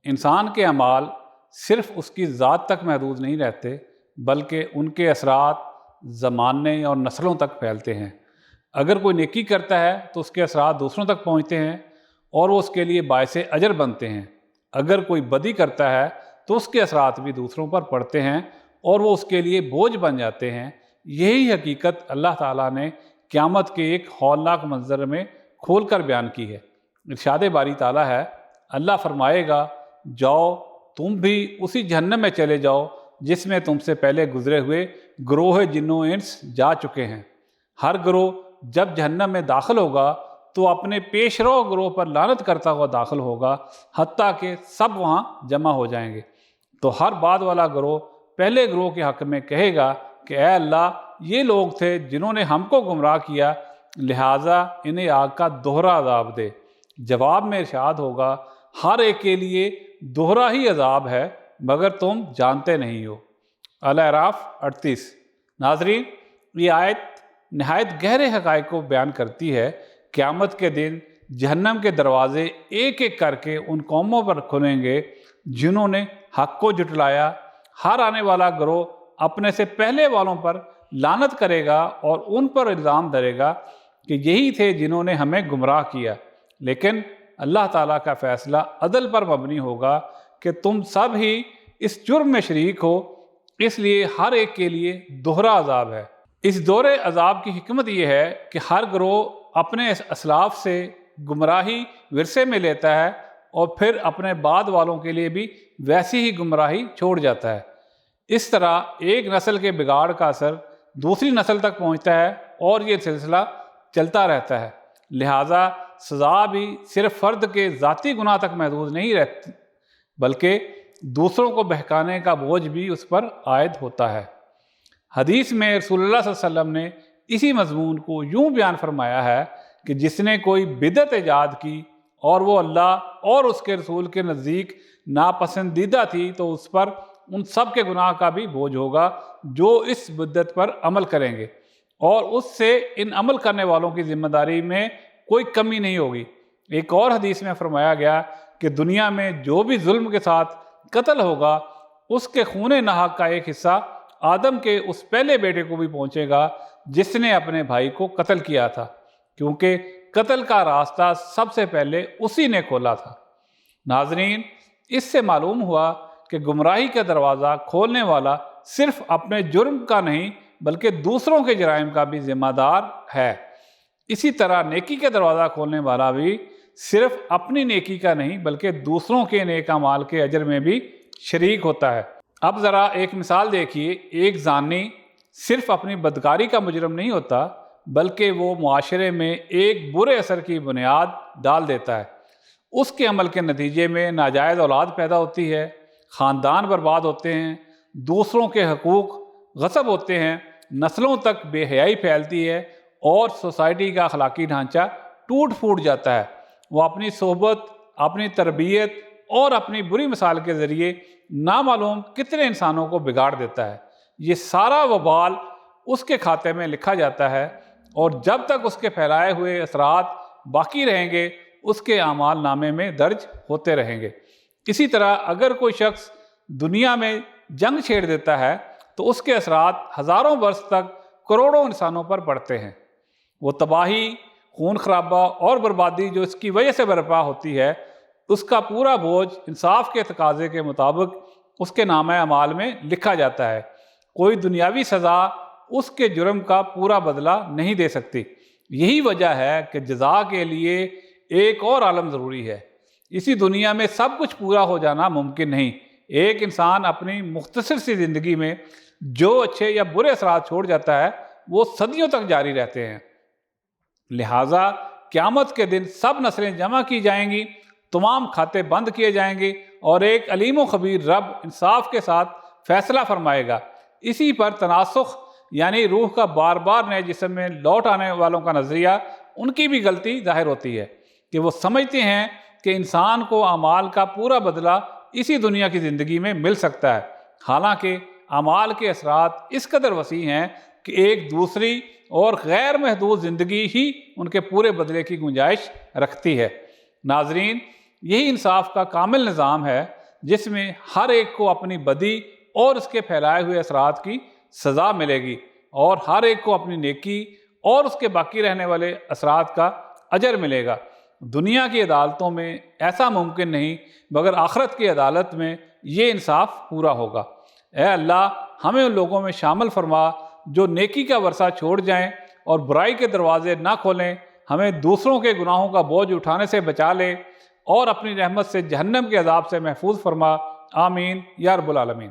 انسان کے اعمال صرف اس کی ذات تک محدود نہیں رہتے، بلکہ ان کے اثرات زمانے اور نسلوں تک پھیلتے ہیں۔ اگر کوئی نیکی کرتا ہے تو اس کے اثرات دوسروں تک پہنچتے ہیں اور وہ اس کے لیے باعث اجر بنتے ہیں۔ اگر کوئی بدی کرتا ہے تو اس کے اثرات بھی دوسروں پر پڑتے ہیں اور وہ اس کے لیے بوجھ بن جاتے ہیں۔ یہی حقیقت اللہ تعالیٰ نے قیامت کے ایک ہولناک منظر میں کھول کر بیان کی ہے۔ ارشاد باری تعالیٰ ہے، اللہ فرمائے گا، جاؤ تم بھی اسی جہنم میں چلے جاؤ جس میں تم سے پہلے گزرے ہوئے گروہ جن و انس جا چکے ہیں۔ ہر گروہ جب جہنم میں داخل ہوگا تو اپنے پیش رو گروہ پر لعنت کرتا ہوا داخل ہوگا، حتیٰ کہ سب وہاں جمع ہو جائیں گے۔ تو ہر بعد والا گروہ پہلے گروہ کے حق میں کہے گا کہ اے اللہ، یہ لوگ تھے جنہوں نے ہم کو گمراہ کیا، لہٰذا انہیں آگ کا دوہرا عذاب دے۔ جواب میں ارشاد ہوگا، ہر ایک کے لیے دوہرا ہی عذاب ہے، مگر تم جانتے نہیں ہو۔ الاعراف 38۔ ناظرین، یہ آیت نہایت گہرے حقائق کو بیان کرتی ہے۔ قیامت کے دن جہنم کے دروازے ایک ایک کر کے ان قوموں پر کھلیں گے جنہوں نے حق کو جھٹلایا۔ ہر آنے والا گروہ اپنے سے پہلے والوں پر لعنت کرے گا اور ان پر الزام دھرے گا کہ یہی تھے جنہوں نے ہمیں گمراہ کیا، لیکن اللہ تعالیٰ کا فیصلہ عدل پر مبنی ہوگا کہ تم سب ہی اس جرم میں شریک ہو، اس لیے ہر ایک کے لیے دوہرا عذاب ہے۔ اس دوہرے عذاب کی حکمت یہ ہے کہ ہر گروہ اپنے اسلاف سے گمراہی ورثے میں لیتا ہے اور پھر اپنے بعد والوں کے لیے بھی ویسی ہی گمراہی چھوڑ جاتا ہے۔ اس طرح ایک نسل کے بگاڑ کا اثر دوسری نسل تک پہنچتا ہے اور یہ سلسلہ چلتا رہتا ہے۔ لہٰذا سزا بھی صرف فرد کے ذاتی گناہ تک محدود نہیں رہتی، بلکہ دوسروں کو بہکانے کا بوجھ بھی اس پر عائد ہوتا ہے۔ حدیث میں رسول اللہ صلی اللہ علیہ وسلم نے اسی مضمون کو یوں بیان فرمایا ہے کہ جس نے کوئی بدعت ایجاد کی اور وہ اللہ اور اس کے رسول کے نزدیک ناپسندیدہ تھی تو اس پر ان سب کے گناہ کا بھی بوجھ ہوگا جو اس بدعت پر عمل کریں گے، اور اس سے ان عمل کرنے والوں کی ذمہ داری میں کوئی کمی نہیں ہوگی۔ ایک اور حدیث میں فرمایا گیا کہ دنیا میں جو بھی ظلم کے ساتھ قتل ہوگا اس کے خون ناحق کا ایک حصہ آدم کے اس پہلے بیٹے کو بھی پہنچے گا جس نے اپنے بھائی کو قتل کیا تھا، کیونکہ قتل کا راستہ سب سے پہلے اسی نے کھولا تھا۔ ناظرین، اس سے معلوم ہوا کہ گمراہی کا دروازہ کھولنے والا صرف اپنے جرم کا نہیں بلکہ دوسروں کے جرائم کا بھی ذمہ دار ہے۔ اسی طرح نیکی کا دروازہ کھولنے والا بھی صرف اپنی نیکی کا نہیں بلکہ دوسروں کے نیک اعمال کے اجر میں بھی شریک ہوتا ہے۔ اب ذرا ایک مثال دیکھیے، ایک زانی صرف اپنی بدکاری کا مجرم نہیں ہوتا بلکہ وہ معاشرے میں ایک برے اثر کی بنیاد ڈال دیتا ہے۔ اس کے عمل کے نتیجے میں ناجائز اولاد پیدا ہوتی ہے، خاندان برباد ہوتے ہیں، دوسروں کے حقوق غصب ہوتے ہیں، نسلوں تک بے حیائی پھیلتی ہے اور سوسائٹی کا اخلاقی ڈھانچہ ٹوٹ پھوٹ جاتا ہے۔ وہ اپنی صحبت، اپنی تربیت اور اپنی بری مثال کے ذریعے نامعلوم کتنے انسانوں کو بگاڑ دیتا ہے۔ یہ سارا وبال اس کے کھاتے میں لکھا جاتا ہے اور جب تک اس کے پھیلائے ہوئے اثرات باقی رہیں گے اس کے اعمال نامے میں درج ہوتے رہیں گے۔ اسی طرح اگر کوئی شخص دنیا میں جنگ چھیڑ دیتا ہے تو اس کے اثرات ہزاروں برس تک کروڑوں انسانوں پر پڑتے ہیں۔ وہ تباہی، خون خرابہ اور بربادی جو اس کی وجہ سے برپا ہوتی ہے، اس کا پورا بوجھ انصاف کے تقاضے کے مطابق اس کے نامہ اعمال میں لکھا جاتا ہے۔ کوئی دنیاوی سزا اس کے جرم کا پورا بدلہ نہیں دے سکتی۔ یہی وجہ ہے کہ جزا کے لیے ایک اور عالم ضروری ہے۔ اسی دنیا میں سب کچھ پورا ہو جانا ممکن نہیں۔ ایک انسان اپنی مختصر سی زندگی میں جو اچھے یا برے اثرات چھوڑ جاتا ہے وہ صدیوں تک جاری رہتے ہیں۔ لہٰذا قیامت کے دن سب نسلیں جمع کی جائیں گی، تمام کھاتے بند کیے جائیں گے اور ایک علیم و خبیر رب انصاف کے ساتھ فیصلہ فرمائے گا۔ اسی پر تناسخ یعنی روح کا بار بار نئے جسم میں لوٹ آنے والوں کا نظریہ، ان کی بھی غلطی ظاہر ہوتی ہے کہ وہ سمجھتے ہیں کہ انسان کو اعمال کا پورا بدلہ اسی دنیا کی زندگی میں مل سکتا ہے، حالانکہ اعمال کے اثرات اس قدر وسیع ہیں کہ ایک دوسری اور غیر محدود زندگی ہی ان کے پورے بدلے کی گنجائش رکھتی ہے۔ ناظرین، یہی انصاف کا کامل نظام ہے جس میں ہر ایک کو اپنی بدی اور اس کے پھیلائے ہوئے اثرات کی سزا ملے گی، اور ہر ایک کو اپنی نیکی اور اس کے باقی رہنے والے اثرات کا اجر ملے گا۔ دنیا کی عدالتوں میں ایسا ممکن نہیں، مگر آخرت کی عدالت میں یہ انصاف پورا ہوگا۔ اے اللہ، ہمیں ان لوگوں میں شامل فرما جو نیکی کا ورثہ چھوڑ جائیں اور برائی کے دروازے نہ کھولیں، ہمیں دوسروں کے گناہوں کا بوجھ اٹھانے سے بچا لے اور اپنی رحمت سے جہنم کے عذاب سے محفوظ فرما۔ آمین یا رب العالمین۔